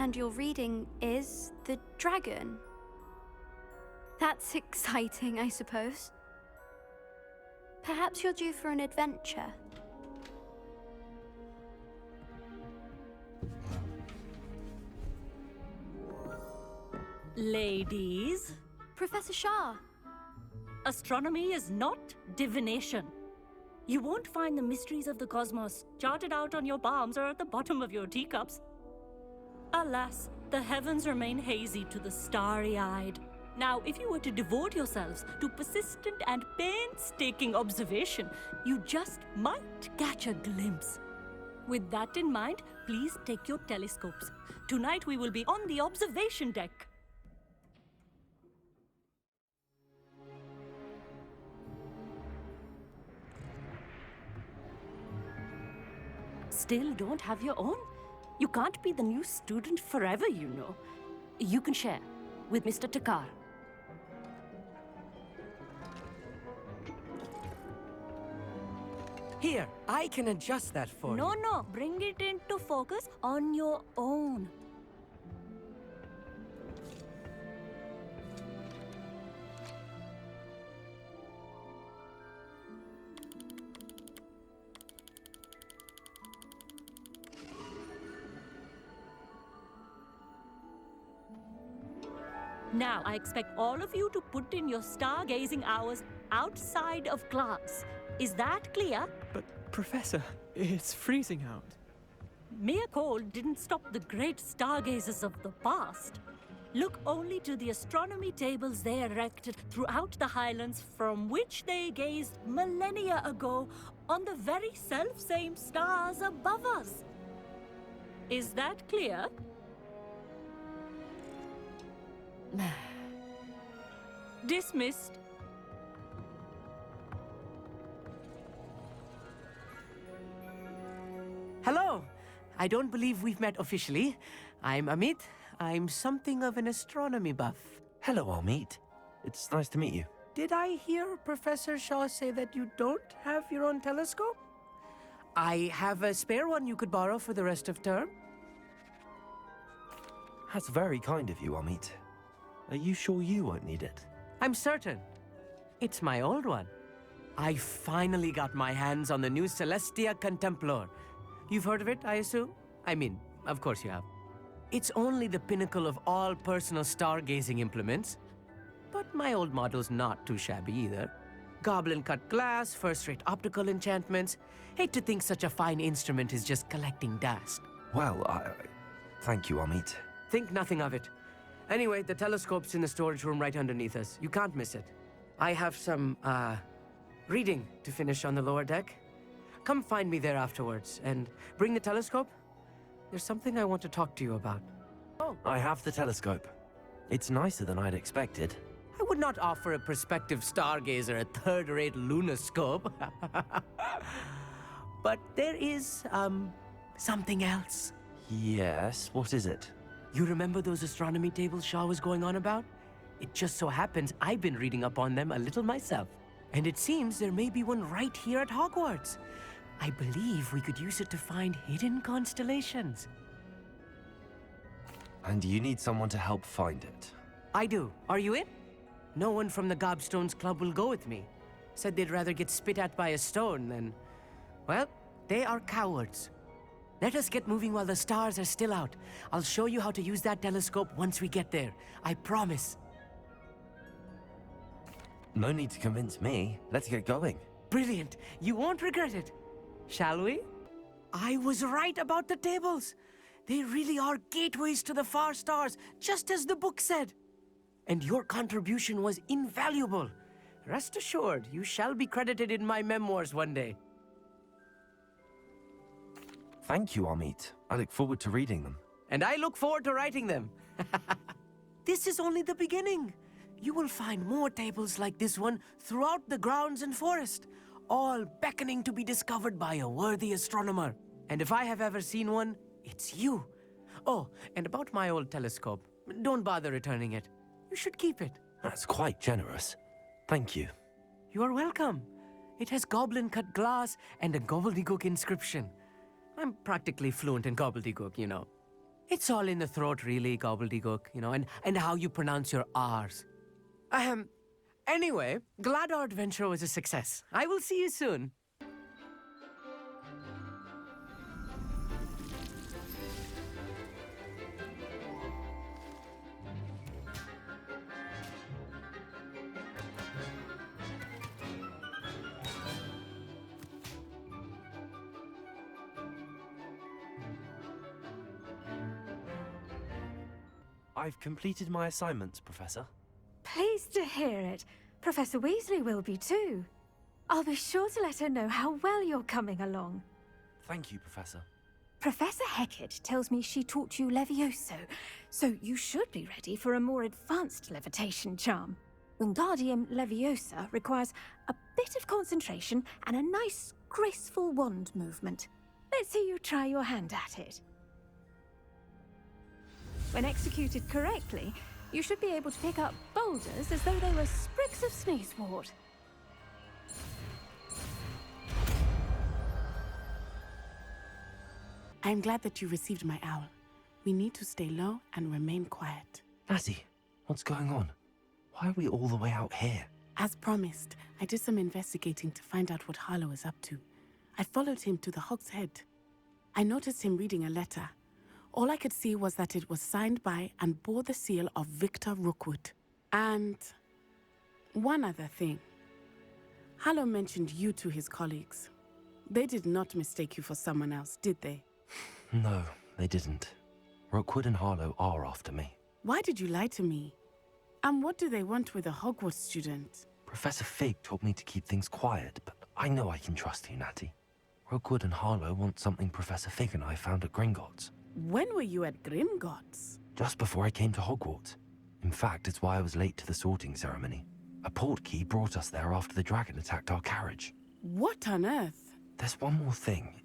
And your reading is the dragon. That's exciting, I suppose. Perhaps you're due for an adventure. Ladies, Professor Shah. astronomy is not divination. You won't find the mysteries of the cosmos charted out on your palms or at the bottom of your teacups. Alas, the heavens remain hazy to the starry-eyed. Now, if you were to devote yourselves to persistent and painstaking observation, you just might catch a glimpse. With that in mind, please take your telescopes. Tonight we will be on the observation deck. Still don't have your own? You can't be the new student forever, you know. You can share with Mr. Takar. Here, I can adjust that for you. No, bring it into focus on your own. Now, I expect all of you to put in your stargazing hours outside of class. Is that clear? But, Professor, it's freezing out. Mere cold didn't stop the great stargazers of the past. Look only to the astronomy tables they erected throughout the highlands from which they gazed millennia ago on the very self-same stars above us. Is that clear? Dismissed. Hello. I don't believe we've met officially. I'm Amit. I'm something of an astronomy buff. Hello, Amit. It's nice to meet you. Did I hear Professor Shaw say that you don't have your own telescope? I have a spare one you could borrow for the rest of term. That's very kind of you, Amit. Are you sure you won't need it? I'm certain. It's my old one. I finally got my hands on the new Celestia Contemplor. You've heard of it, I assume? I mean, of course you have. It's only the pinnacle of all personal stargazing implements. But my old model's not too shabby either. Goblin-cut glass, first-rate optical enchantments. Hate to think such a fine instrument is just collecting dust. Well, thank you, Amit. Think nothing of it. Anyway, the telescope's in the storage room right underneath us. You can't miss it. I have some, reading to finish on the lower deck. Come find me there afterwards, and bring the telescope. There's something I want to talk to you about. Oh. I have the telescope. It's nicer than I'd expected. I would not offer a prospective stargazer a third-rate lunoscope. But there is, something else. Yes, what is it? You remember those astronomy tables Shaw was going on about? It just so happens I've been reading up on them a little myself. And it seems there may be one right here at Hogwarts. I believe we could use it to find hidden constellations. And you need someone to help find it. I do. Are you in? No one from the Gobstones Club will go with me. Said they'd rather get spit at by a stone than... Well, they are cowards. Let us get moving while the stars are still out. I'll show you how to use that telescope once we get there. I promise. No need to convince me. Let's get going. Brilliant. You won't regret it. Shall we? I was right about the tables. They really are gateways to the far stars, just as the book said. And your contribution was invaluable. Rest assured, you shall be credited in my memoirs one day. Thank you, Amit. I look forward to reading them. And I look forward to writing them. This is only the beginning. You will find more tables like this one throughout the grounds and forest, all beckoning to be discovered by a worthy astronomer. And if I have ever seen one, it's you. Oh, and about my old telescope, don't bother returning it. You should keep it. That's quite generous. Thank you. You are welcome. It has goblin-cut glass and a gobbledygook inscription. I'm practically fluent in gobbledygook, you know. It's all in the throat, really, gobbledygook, and how you pronounce your R's. Anyway, glad our adventure was a success. I will see you soon. I've completed my assignments, Professor. Pleased to hear it. Professor Weasley will be too. I'll be sure to let her know how well you're coming along. Thank you, Professor. Professor Hecat tells me she taught you Levioso, so you should be ready for a more advanced levitation charm. Wingardium Leviosa requires a bit of concentration and a nice, graceful wand movement. Let's see you try your hand at it. When executed correctly, you should be able to pick up boulders as though they were sprigs of sneezewort. I'm glad that you received my owl. We need to stay low and remain quiet. Natty, what's going on? Why are we all the way out here? As promised, I did some investigating to find out what Harlow is up to. I followed him to the Hog's Head. I noticed him reading a letter. All I could see was that it was signed by and bore the seal of Victor Rookwood. And one other thing. Harlow mentioned you to his colleagues. They did not mistake you for someone else, did they? No, they didn't. Rookwood and Harlow are after me. Why did you lie to me? And what do they want with a Hogwarts student? Professor Fig told me to keep things quiet, but I know I can trust you, Natty. Rookwood and Harlow want something Professor Fig and I found at Gringotts. When were you at Gringotts? Just before I came to Hogwarts. In fact, it's why I was late to the sorting ceremony. A portkey brought us there after the dragon attacked our carriage. What on earth? There's one more thing.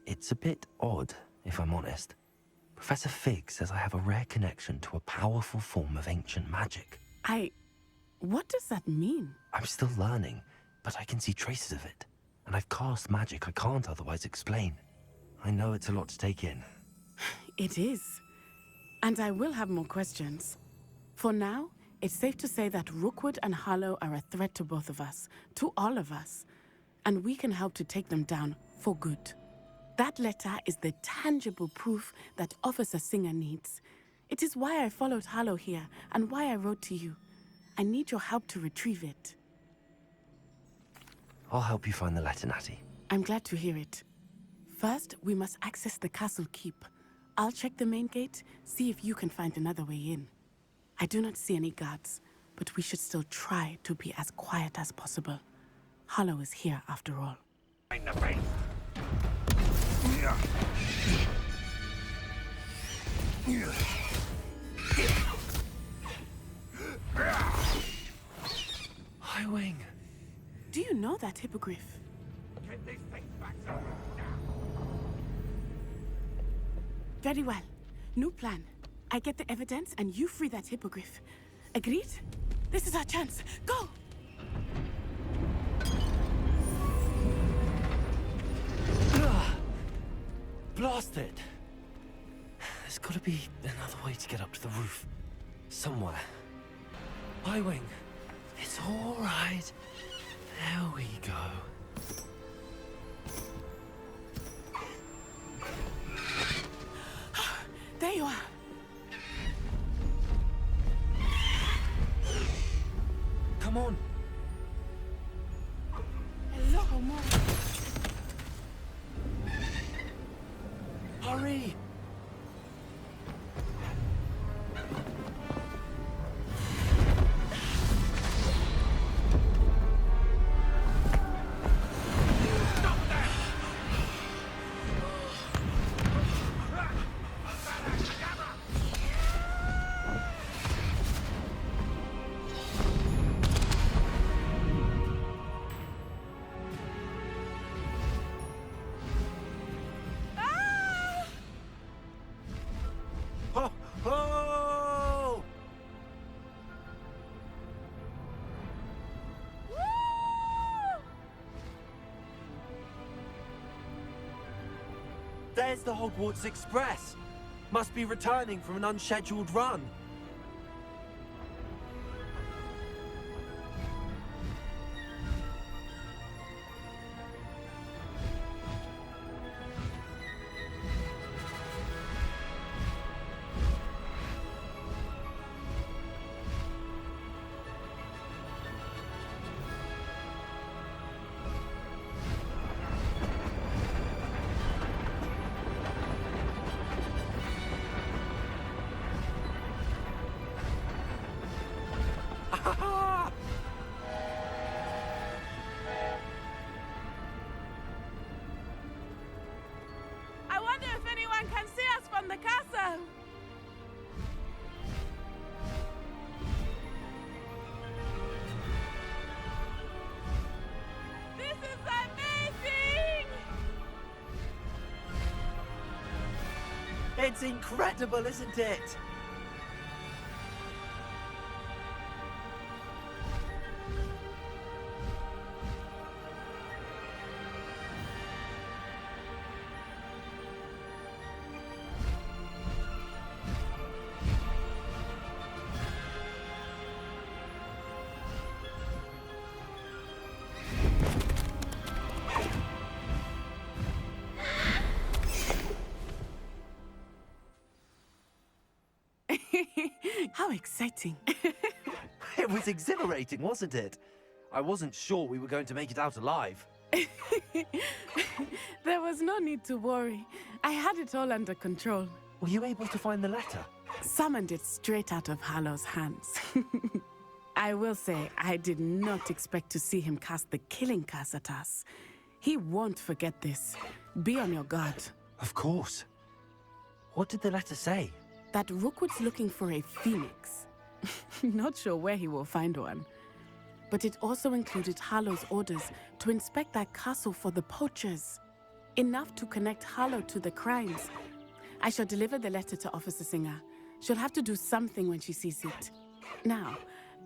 It's a bit odd, if I'm honest. Professor Fig says I have a rare connection to a powerful form of ancient magic. What does that mean? I'm still learning, but I can see traces of it. And I've cast magic I can't otherwise explain. I know it's a lot to take in. It is. And I will have more questions. For now, it's safe to say that Rookwood and Harlow are a threat to both of us, to all of us. And we can help to take them down for good. That letter is the tangible proof that Officer Singer needs. It is why I followed Harlow here and why I wrote to you. I need your help to retrieve it. I'll help you find the letter, Natty. I'm glad to hear it. First, we must access the castle keep. I'll check the main gate, see if you can find another way in. I do not see any guards, but we should still try to be as quiet as possible. Harlow is here after all. High Wing! Do you know that hippogriff? Very well. New plan. I get the evidence and you free that hippogriff. Agreed? This is our chance. Go! Blast it! There's gotta be another way to get up to the roof. Somewhere. High Wing. It's all right. There we go. There you are. Come on. Hello, Mom. Hurry! Oh! There's the Hogwarts Express! Must be returning from an unscheduled run. I wonder if anyone can see us from the castle. This is amazing! It's incredible, isn't it? How exciting. It was exhilarating, wasn't it? I wasn't sure we were going to make it out alive. There was no need to worry. I had it all under control. Were you able to find the letter? Summoned it straight out of Hallow's hands. I will say, I did not expect to see him cast the killing curse at us. He won't forget this. Be on your guard. Of course. What did the letter say? That Rookwood's looking for a phoenix. Not sure where he will find one. But it also included Harlow's orders to inspect that castle for the poachers. Enough to connect Harlow to the crimes. I shall deliver the letter to Officer Singer. She'll have to do something when she sees it. Now,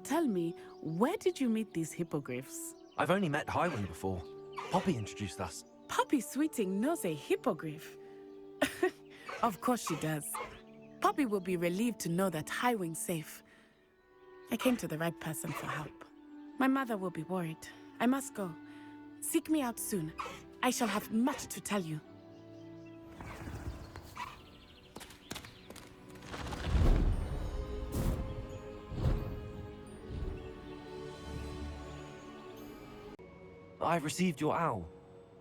tell me, where did you meet these hippogriffs? I've only met Highwing before. Poppy introduced us. Poppy Sweeting knows a hippogriff. Of course she does. Poppy will be relieved to know that Highwing's safe. I came to the right person for help. My mother will be worried. I must go. Seek me out soon. I shall have much to tell you. I've received your owl.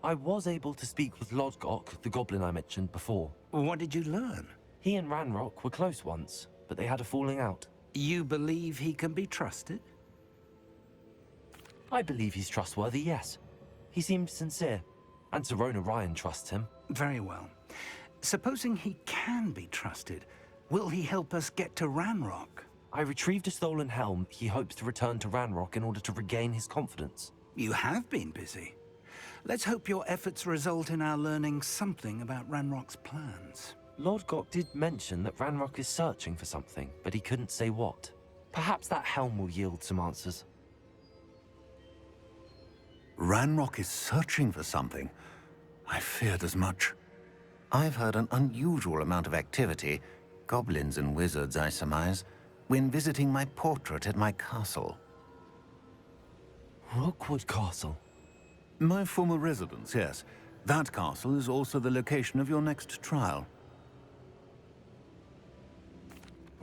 I was able to speak with Lodgok, the goblin I mentioned before. What did you learn? He and Ranrock were close once, but they had a falling out. You believe he can be trusted? I believe he's trustworthy, yes. He seems sincere, and Serona Ryan trusts him. Very well. Supposing he can be trusted, will he help us get to Ranrock? I retrieved a stolen helm. He hopes to return to Ranrock in order to regain his confidence. You have been busy. Let's hope your efforts result in our learning something about Ranrock's plans. Lodgok did mention that Ranrock is searching for something, but he couldn't say what. Perhaps that helm will yield some answers. Ranrock is searching for something. I feared as much. I've heard an unusual amount of activity, goblins and wizards, I surmise, when visiting my portrait at my castle. Rookwood Castle? My former residence, yes. That castle is also the location of your next trial.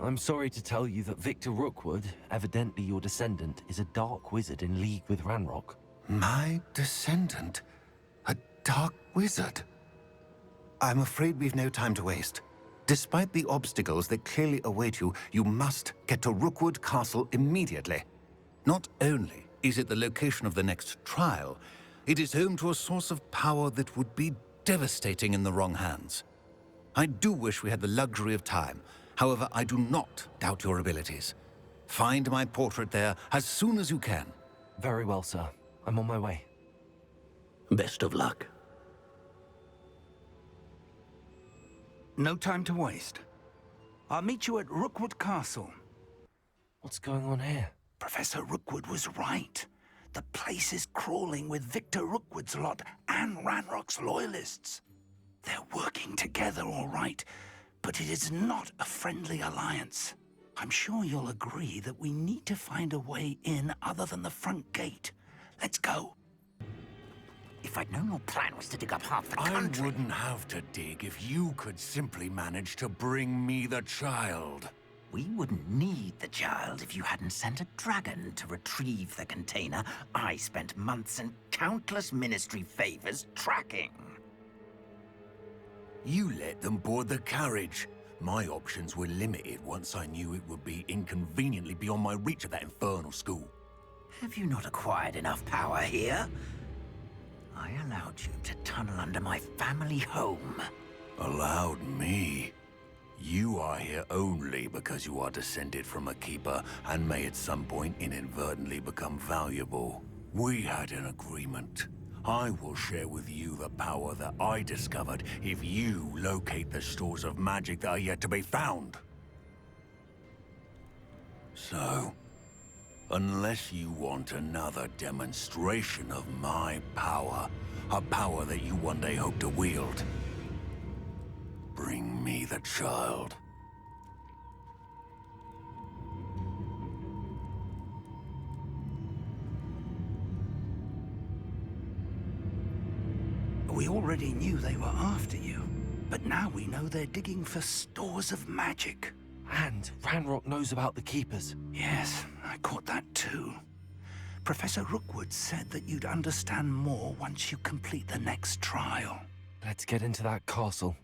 I'm sorry to tell you that Victor Rookwood, evidently your descendant, is a dark wizard in league with Ranrock. My descendant? A dark wizard? I'm afraid we've no time to waste. Despite the obstacles that clearly await you, you must get to Rookwood Castle immediately. Not only is it the location of the next trial, it is home to a source of power that would be devastating in the wrong hands. I do wish we had the luxury of time. However, I do not doubt your abilities. Find my portrait there as soon as you can. Very well, sir. I'm on my way. Best of luck. No time to waste. I'll meet you at Rookwood Castle. What's going on here? Professor Rookwood was right. The place is crawling with Victor Rookwood's lot and Ranrock's loyalists. They're working together, all right, but it is not a friendly alliance. I'm sure you'll agree that we need to find a way in other than the front gate. Let's go. If I'd known your plan was to dig up half the I country... wouldn't have to dig if you could simply manage to bring me the child. We wouldn't need the child if you hadn't sent a dragon to retrieve the container I spent months and countless ministry favors tracking. You let them board the carriage. My options were limited once I knew it would be inconveniently beyond my reach at that infernal school. Have you not acquired enough power here? I allowed you to tunnel under my family home. Allowed me? You are here only because you are descended from a keeper and may at some point inadvertently become valuable. We had an agreement. I will share with you the power that I discovered if you locate the stores of magic that are yet to be found. So, unless you want another demonstration of my power, a power that you one day hope to wield, bring me the child. We already knew they were after you, but now we know they're digging for stores of magic. And Ranrock knows about the Keepers. Yes, I caught that too. Professor Rookwood said that you'd understand more once you complete the next trial. Let's get into that castle.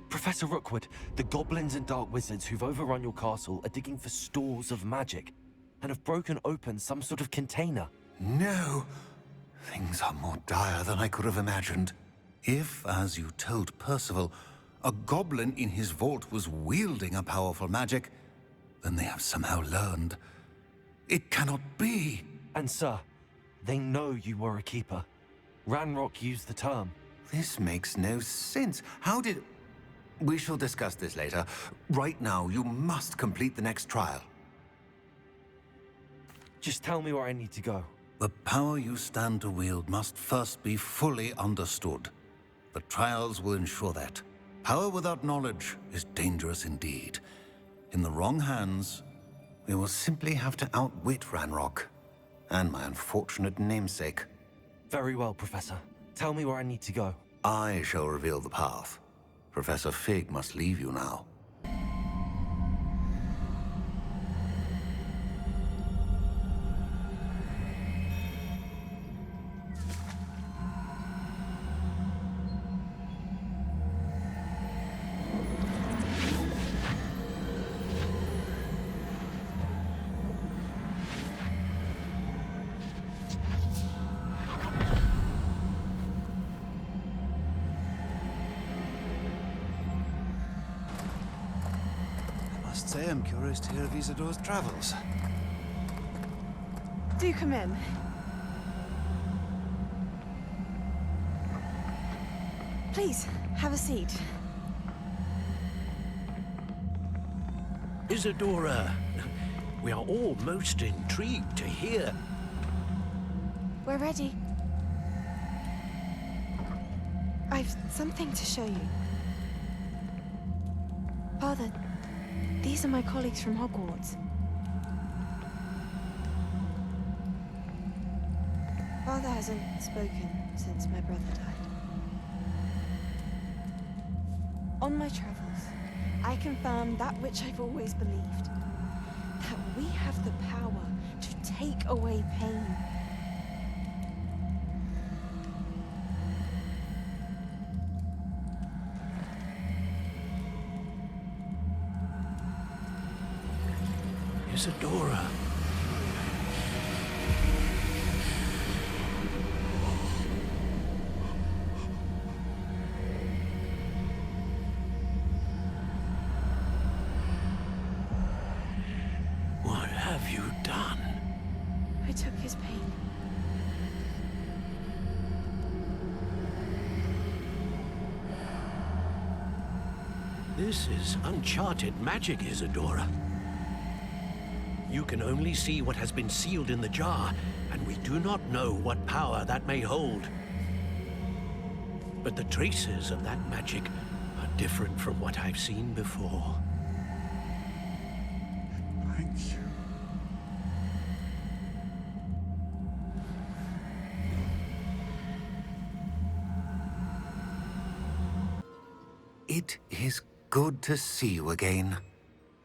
Professor Rookwood, the goblins and dark wizards who've overrun your castle are digging for stores of magic and have broken open some sort of container. No! Things are more dire than I could have imagined. If, as you told Percival, a goblin in his vault was wielding a powerful magic, then they have somehow learned. It cannot be! And sir, they know you were a keeper. Ranrock used the term. This makes no sense. How did... We shall discuss this later. Right now, you must complete the next trial. Just tell me where I need to go. The power you stand to wield must first be fully understood. The trials will ensure that. Power without knowledge is dangerous indeed. In the wrong hands, we will simply have to outwit Ranrock and my unfortunate namesake. Very well, Professor. Tell me where I need to go. I shall reveal the path. Professor Fig must leave you now. I'm curious to hear of Isadore's travels. Do come in. Please, have a seat. Isadora, we are all most intrigued to hear. We're ready. I've something to show you. Father, these are my colleagues from Hogwarts. Father hasn't spoken since my brother died. On my travels, I confirmed that which I've always believed. That we have the power to take away pain. Isadora. What have you done? I took his pain. This is uncharted magic, Isadora. You can only see what has been sealed in the jar, and we do not know what power that may hold. But the traces of that magic are different from what I've seen before. Thank you. It is good to see you again.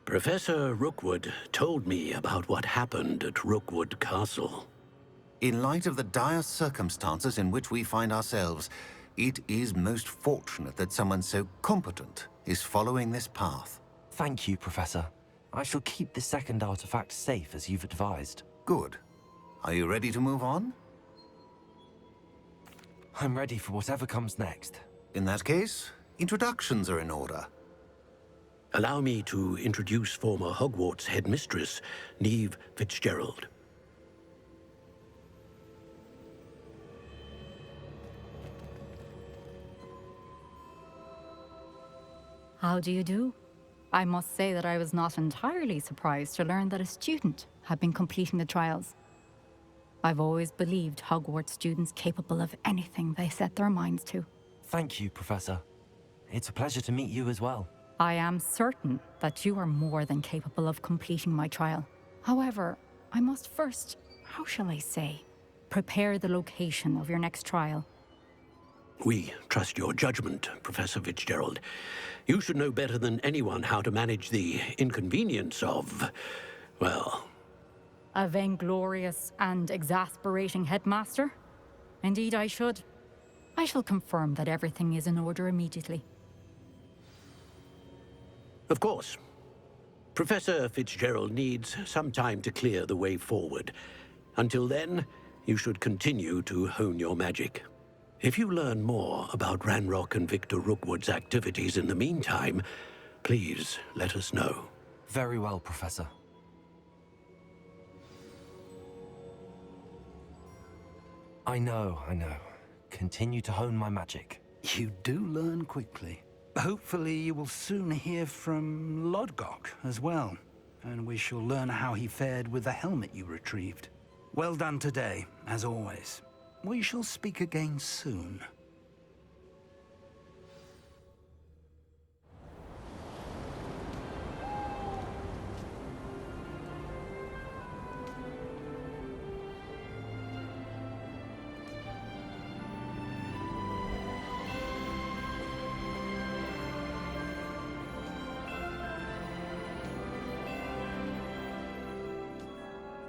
Professor Rookwood told me about what happened at Rookwood Castle. In light of the dire circumstances in which we find ourselves, it is most fortunate that someone so competent is following this path. Thank you, Professor. I shall keep the second artifact safe as you've advised. Good. Are you ready to move on? I'm ready for whatever comes next. In that case, introductions are in order. Allow me to introduce former Hogwarts headmistress, Neve Fitzgerald. How do you do? I must say that I was not entirely surprised to learn that a student had been completing the trials. I've always believed Hogwarts students capable of anything they set their minds to. Thank you, Professor. It's a pleasure to meet you as well. I am certain that you are more than capable of completing my trial. However, I must first, how shall I say, prepare the location of your next trial. We trust your judgment, Professor Fitzgerald. You should know better than anyone how to manage the inconvenience of, well... A vainglorious and exasperating headmaster? Indeed I should. I shall confirm that everything is in order immediately. Of course. Professor Fitzgerald needs some time to clear the way forward. Until then, you should continue to hone your magic. If you learn more about Ranrock and Victor Rookwood's activities in the meantime, please let us know. Very well, Professor. I know. Continue to hone my magic. You do learn quickly. Hopefully you will soon hear from Lodgok as well, and we shall learn how he fared with the helmet you retrieved. Well done today, as always. We shall speak again soon.